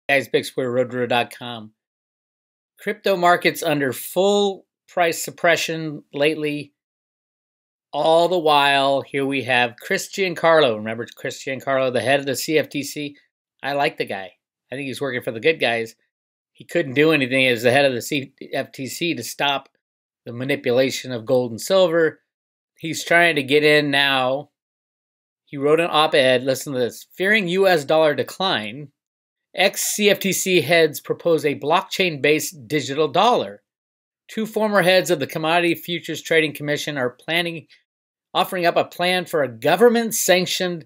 Guys, BigSquareRoadRunner.com. Crypto markets under full price suppression lately. All the while, here we have Chris Giancarlo. Remember Chris Giancarlo, the head of the CFTC? I like the guy. I think he's working for the good guys. He couldn't do anything as the head of the CFTC to stop the manipulation of gold and silver. He's trying to get in now. He wrote an op-ed, listen to this. Fearing U.S. dollar decline, ex-CFTC heads propose a blockchain-based digital dollar. Two former heads of the Commodity Futures Trading Commission are offering up a plan for a government-sanctioned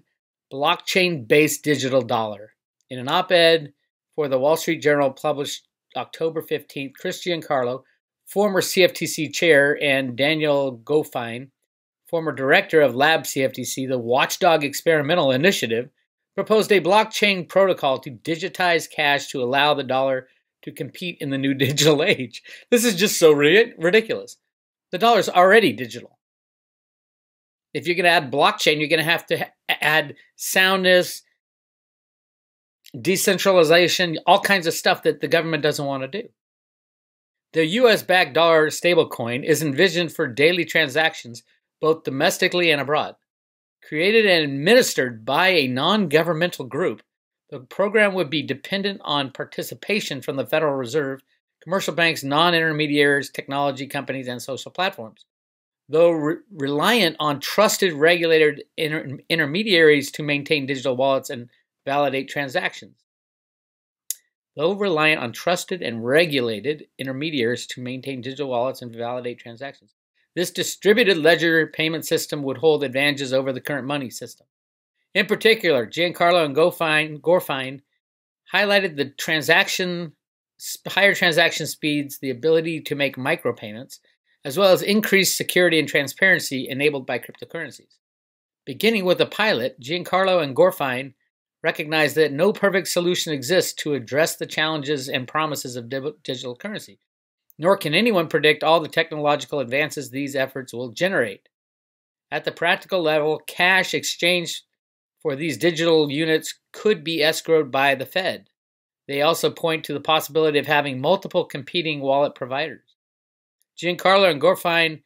blockchain-based digital dollar. In an op-ed for the Wall Street Journal published October 15th, Chris Giancarlo, former CFTC chair, and Daniel Goffine, former director of Lab CFTC, the Watchdog Experimental Initiative, proposed a blockchain protocol to digitize cash to allow the dollar to compete in the new digital age. This is just so ridiculous. The dollar's already digital. If you're going to add blockchain, you're going to have to add soundness, decentralization, all kinds of stuff that the government doesn't want to do. The US-backed dollar stablecoin is envisioned for daily transactions both domestically and abroad. Created and administered by a non-governmental group, the program would be dependent on participation from the Federal Reserve, commercial banks, non-intermediaries, technology companies, and social platforms. Though reliant on trusted regulated intermediaries to maintain digital wallets and validate transactions. Though reliant on trusted and regulated intermediaries to maintain digital wallets and validate transactions. This distributed ledger payment system would hold advantages over the current money system. In particular, Giancarlo and Goffine highlighted the higher transaction speeds, the ability to make micropayments, as well as increased security and transparency enabled by cryptocurrencies. Beginning with the pilot, Giancarlo and Goffine recognized that no perfect solution exists to address the challenges and promises of digital currency. Nor can anyone predict all the technological advances these efforts will generate. At the practical level, cash exchanged for these digital units could be escrowed by the Fed. They also point to the possibility of having multiple competing wallet providers. Giancarlo and Goffine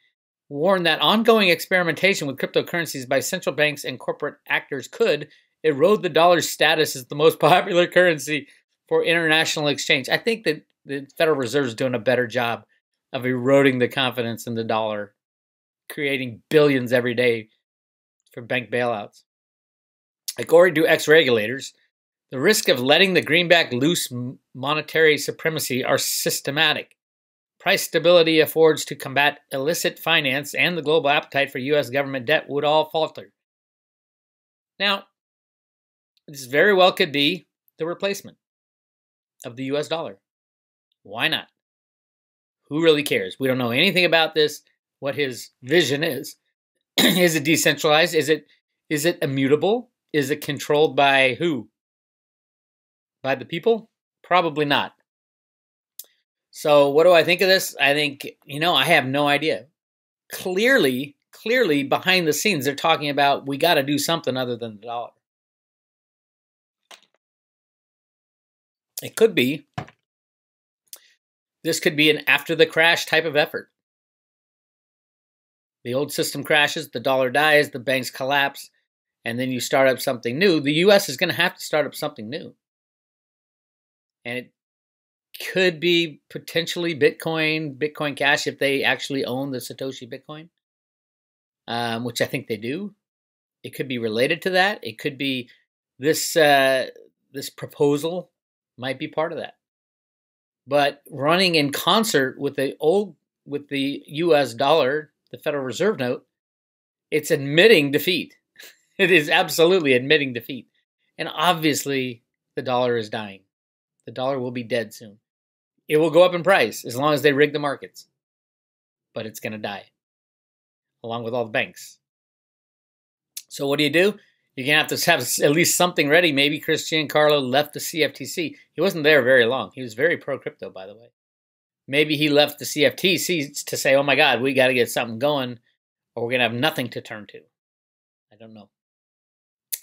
warned that ongoing experimentation with cryptocurrencies by central banks and corporate actors could erode the dollar's status as the most popular currency for international exchange. I think that the Federal Reserve is doing a better job of eroding the confidence in the dollar, creating billions every day for bank bailouts. According to ex-regulators, the risk of letting the greenback loose monetary supremacy are systematic. Price stability affords to combat illicit finance and the global appetite for U.S. government debt would all falter. Now, this very well could be the replacement of the U.S. dollar. Why not? Who really cares? We don't know anything about this, what his vision is. Is it decentralized? Is it immutable? Is it controlled by who? By the people? Probably not. So what do I think of this? I think, I have no idea. Clearly, behind the scenes, they're talking about we got to do something other than the dollar. It could be. This could be an after the crash type of effort. The old system crashes, the dollar dies, the banks collapse, and then you start up something new. The U.S. is going to have to start up something new. And it could be potentially Bitcoin Cash, if they actually own the Satoshi Bitcoin, which I think they do. It could be related to that. It could be this proposal might be part of that. But running in concert with the U.S. dollar, the Federal Reserve note, it's admitting defeat. It is absolutely admitting defeat. And obviously, the dollar is dying. The dollar will be dead soon. It will go up in price as long as they rig the markets. But it's going to die, along with all the banks. So what do? You're going to have at least something ready. Maybe Chris Giancarlo left the CFTC. He wasn't there very long. He was very pro-crypto, by the way. Maybe he left the CFTC to say, oh my God, we got to get something going or we're going to have nothing to turn to. I don't know.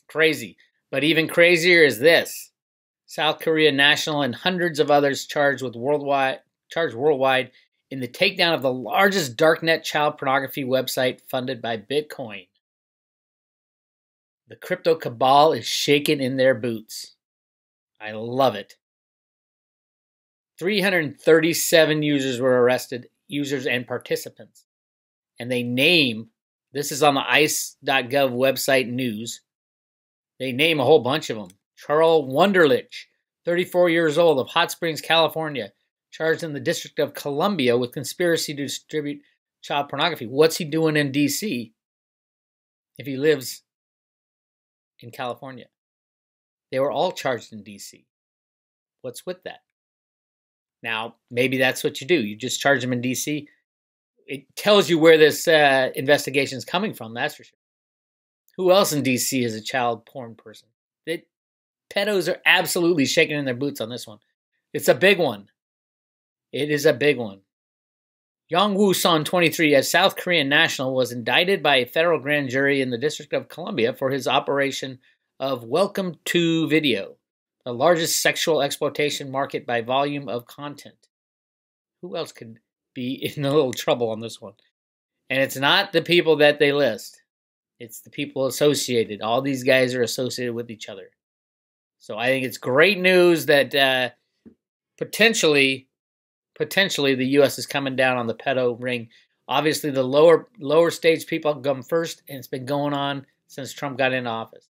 Crazy. But even crazier is this. South Korea National, and hundreds of others charged worldwide in the takedown of the largest darknet child pornography website funded by Bitcoin. The crypto cabal is shaken in their boots. I love it. 337 users were arrested, users and participants. And they name, this is on the ICE.gov website news, they name a whole bunch of them. Charles Wunderlich, 34 years old, of Hot Springs, California, charged in the District of Columbia with conspiracy to distribute child pornography. What's he doing in D.C. if he lives in California? They were all charged in D.C. What's with that? Now, maybe that's what you do. You just charge them in D.C. It tells you where this investigation is coming from, that's for sure. Who else in D.C. is a child porn person? Pedos are absolutely shaking in their boots on this one. It's a big one. It is a big one. Yong Woo Son, 23, a South Korean national, was indicted by a federal grand jury in the District of Columbia for his operation of Welcome to Video, the largest sexual exploitation market by volume of content. Who else could be in a little trouble on this one? And it's not the people that they list. It's the people associated. All these guys are associated with each other. So I think it's great news that potentially the U.S. is coming down on the pedo ring. Obviously, the lower stage people come first, and it's been going on since Trump got into office.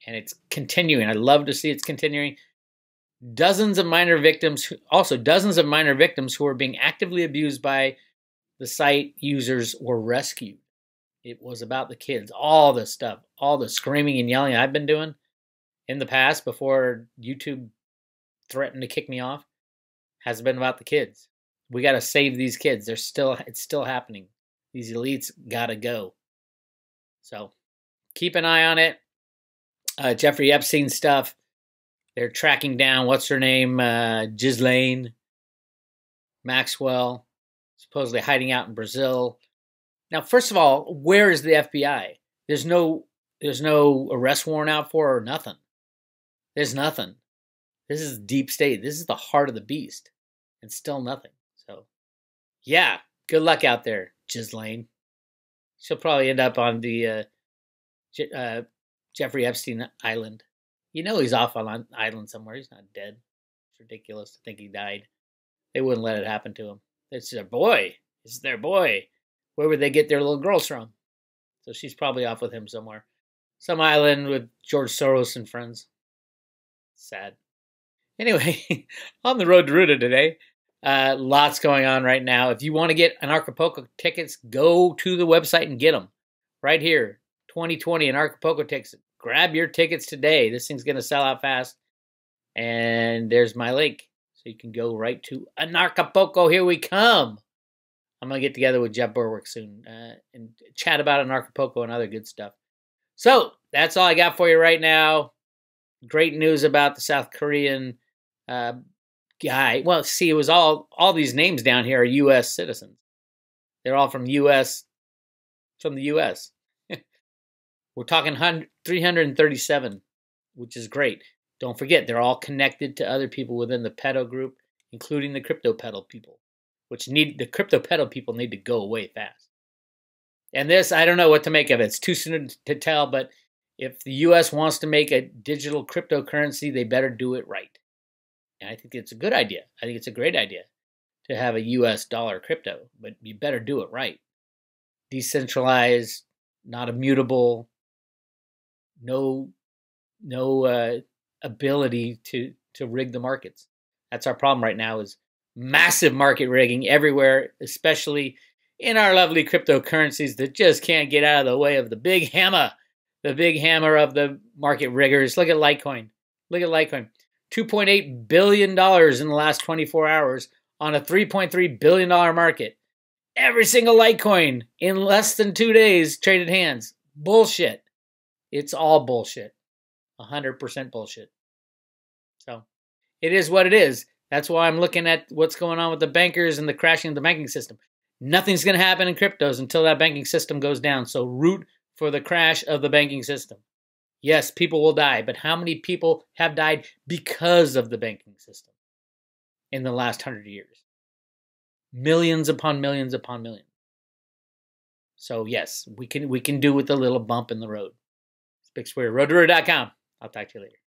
And it's continuing. I love to see it's continuing. Dozens of minor victims who were being actively abused by the site users were rescued. It was about the kids. All the stuff, all the screaming and yelling I've been doing in the past before YouTube threatened to kick me off has been about the kids. We got to save these kids. It's still happening. These elites got to go. So keep an eye on it. Jeffrey Epstein stuff. They're tracking down, what's her name? Ghislaine Maxwell, supposedly hiding out in Brazil. Now, first of all, where is the FBI? There's no arrest warrant out for her or nothing. There's nothing. This is deep state. This is the heart of the beast. And still nothing. So, yeah, good luck out there, Ghislaine. She'll probably end up on the Jeffrey Epstein Island. You know he's off on an island somewhere. He's not dead. It's ridiculous to think he died. They wouldn't let it happen to him. It's their boy. It's their boy. Where would they get their little girls from? So she's probably off with him somewhere. Some island with George Soros and friends. Sad. Anyway, on the road to Ruta today, lots going on right now. If you want to get Anarchapulco tickets, go to the website and get them. Right here, 2020 Anarchapulco tickets. Grab your tickets today. This thing's going to sell out fast. And there's my link. So you can go right to Anarchapulco. Here we come. I'm going to get together with Jeff Berwick soon and chat about Anarchapulco and other good stuff. So that's all I got for you right now. Great news about the South Korean guy. Well, see, it was all these names down here are U.S. citizens. They're all from the U.S. We're talking 337, which is great. Don't forget, they're all connected to other people within the pedo group, including the crypto pedo people, the crypto pedo people need to go away fast. And this, I don't know what to make of it. It's too soon to tell, but if the U.S. wants to make a digital cryptocurrency, they better do it right. And I think it's a good idea. I think it's a great idea to have a U.S. dollar crypto, but you better do it right. Decentralized, not immutable, no ability to rig the markets. That's our problem right now is massive market rigging everywhere, especially in our lovely cryptocurrencies that just can't get out of the way of the big hammer of the market riggers. Look at Litecoin. $2.8 billion in the last 24 hours on a $3.3 billion market. Every single Litecoin in less than 2 days traded hands. Bullshit. It's all bullshit. 100% bullshit. So it is what it is. That's why I'm looking at what's going on with the bankers and the crashing of the banking system. Nothing's going to happen in cryptos until that banking system goes down. So root for the crash of the banking system. Yes, people will die, but how many people have died because of the banking system in the last 100 years? Millions upon millions upon millions. So yes, we can do with a little bump in the road. It's Big Square, roadtoroad.com. I'll talk to you later.